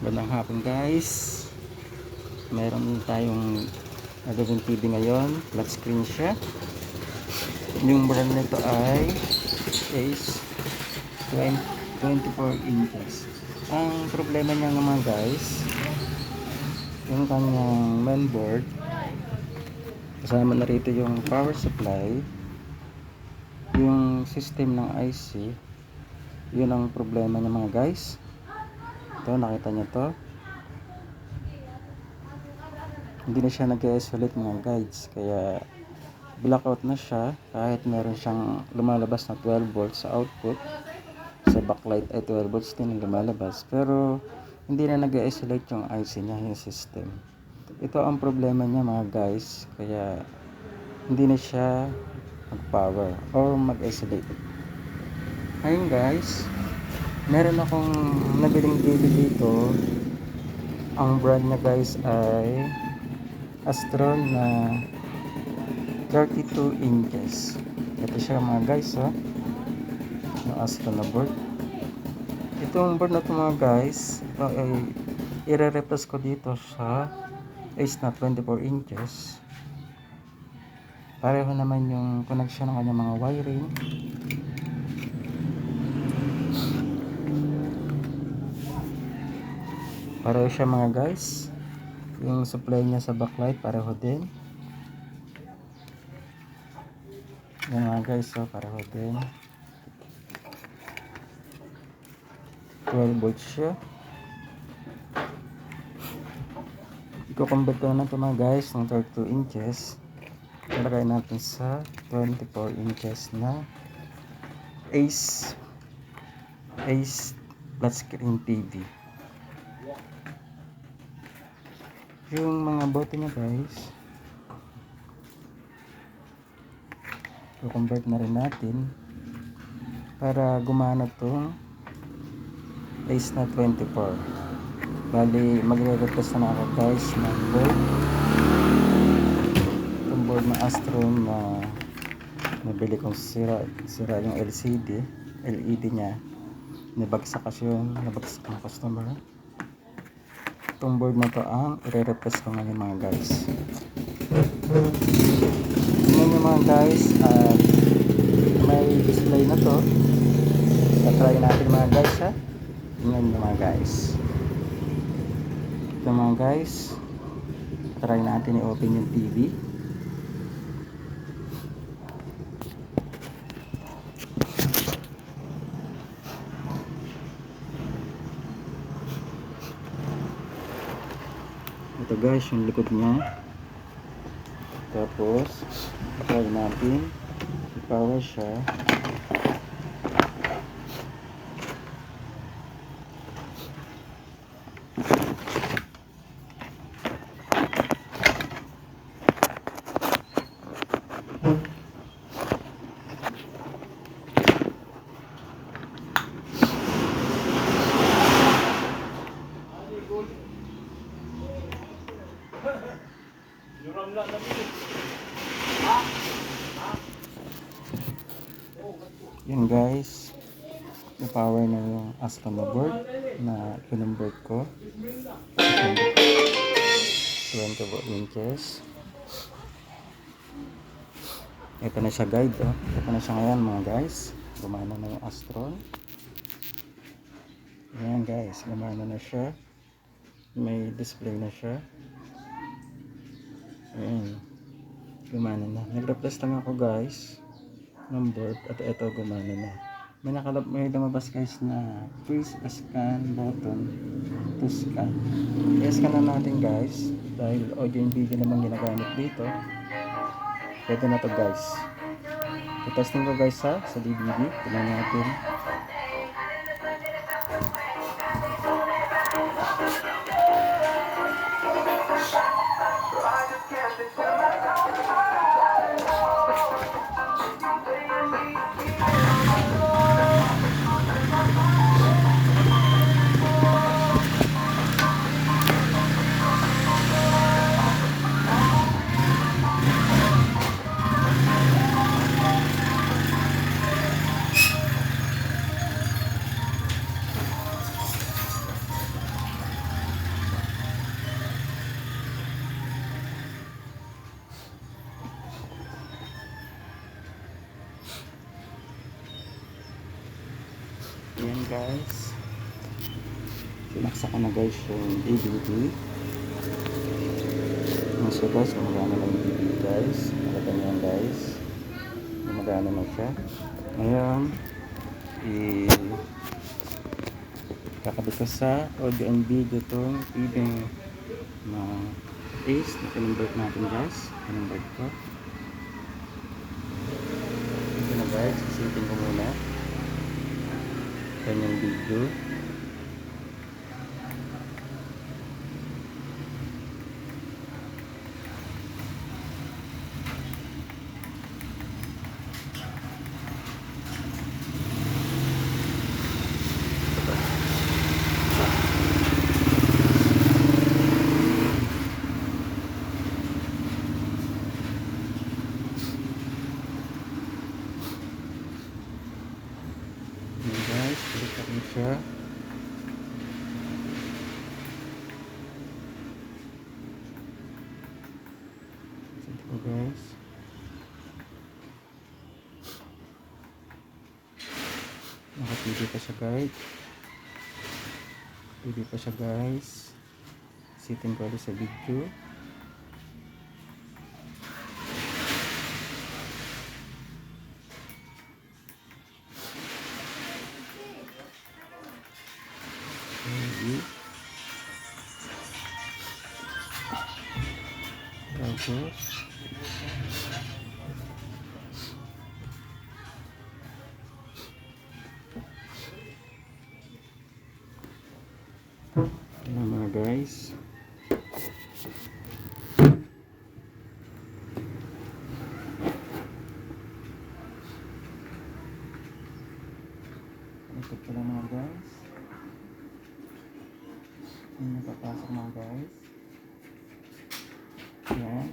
Magandang hapon guys. Meron tayong magazine TV ngayon. Flat screen siya. Yung brand nito ay Ace 24 inches. Ang problema niya naman guys, yung kanyang mainboard, kasama na rito yung power supply, yung system ng IC, yun ang problema niya mga guys. Ito, nakita niyo to, hindi na siya nag-isolate mga guides, kaya blackout na siya kahit meron siyang lumalabas na 12 volts sa output. Sa backlight ay 12 volts din ang lumalabas, pero hindi na nag-isolate yung IC niya, yung system. Ito ang problema niya mga guys, kaya hindi na siya mag-power or mag-isolate. Ngayon guys, meron akong nabiling TV dito. Ang brand niya guys ay Astron na 32 inches. Ito siya mga guys, yung Astron na board. Itong board na ito mga guys, ito ay i-replace ko dito sa Ace na 24 inches. Pareho naman yung connection ng kanyang mga wiring. Pareho siya mga guys. Yung supply niya sa backlight pareho din. Yan mga guys, pareho din. 12 volts siya. I-convert ko na ito mga guys ng 32 inches. Ilagay natin sa 24 inches na Ace flat screen TV. Yung mga bote niya guys, i-convert na rin natin para gumana itong Ace na 24. Bali magre-replace na ako guys ng board. Itong board na Astron na nabili kong sira yung LED nya, nabagsak kasi yun, nabagsak ng customer. Itong board na to ang i-replace ko ngayon mga guys. Tingnan nyo mga guys, may display na to. Try natin mga guys ha. Tingnan nyo mga guys. Ito mga guys, try natin i-open yung TV. Ito guys yung likod niya. Tapos try natin i-power siya. Yun guys, i-power na yung Astron na board na kinonvert ko 24 inches. Ito na siya guide, ito na siya ngayon mga guys. Gumana na yung Astron. Ayan guys, gumana na siya, may display na siya. Ayan, gumana na. Nag-replace lang ako guys ng board at ito gumana na. May lumabas guys na please scan button to scan. I-scan na natin guys dahil audio and video naman ginagamit dito. Pwede na to guys. I-testing ko guys sa DVD. Tignan natin. guys. Sinaksa ko na guys yung DVD. So guys, gumagana na yung DVD guys. Malata nyo yan guys. Gumagana na siya. Ngayon, kakabit ko sa audio and video itong TV na case na pinunod natin guys. Pinunod ko. Ito na guys, isipin ko muna kanyang video. Guys, balikan mo siya. Ito guys. Nakapili pa siya guys. Pili pa siya guys. Sitin ko ulit sa video. Tapos ayan mga guys. Ikot ko lang mga guys. Hindi napapasok mga guys. Ayan.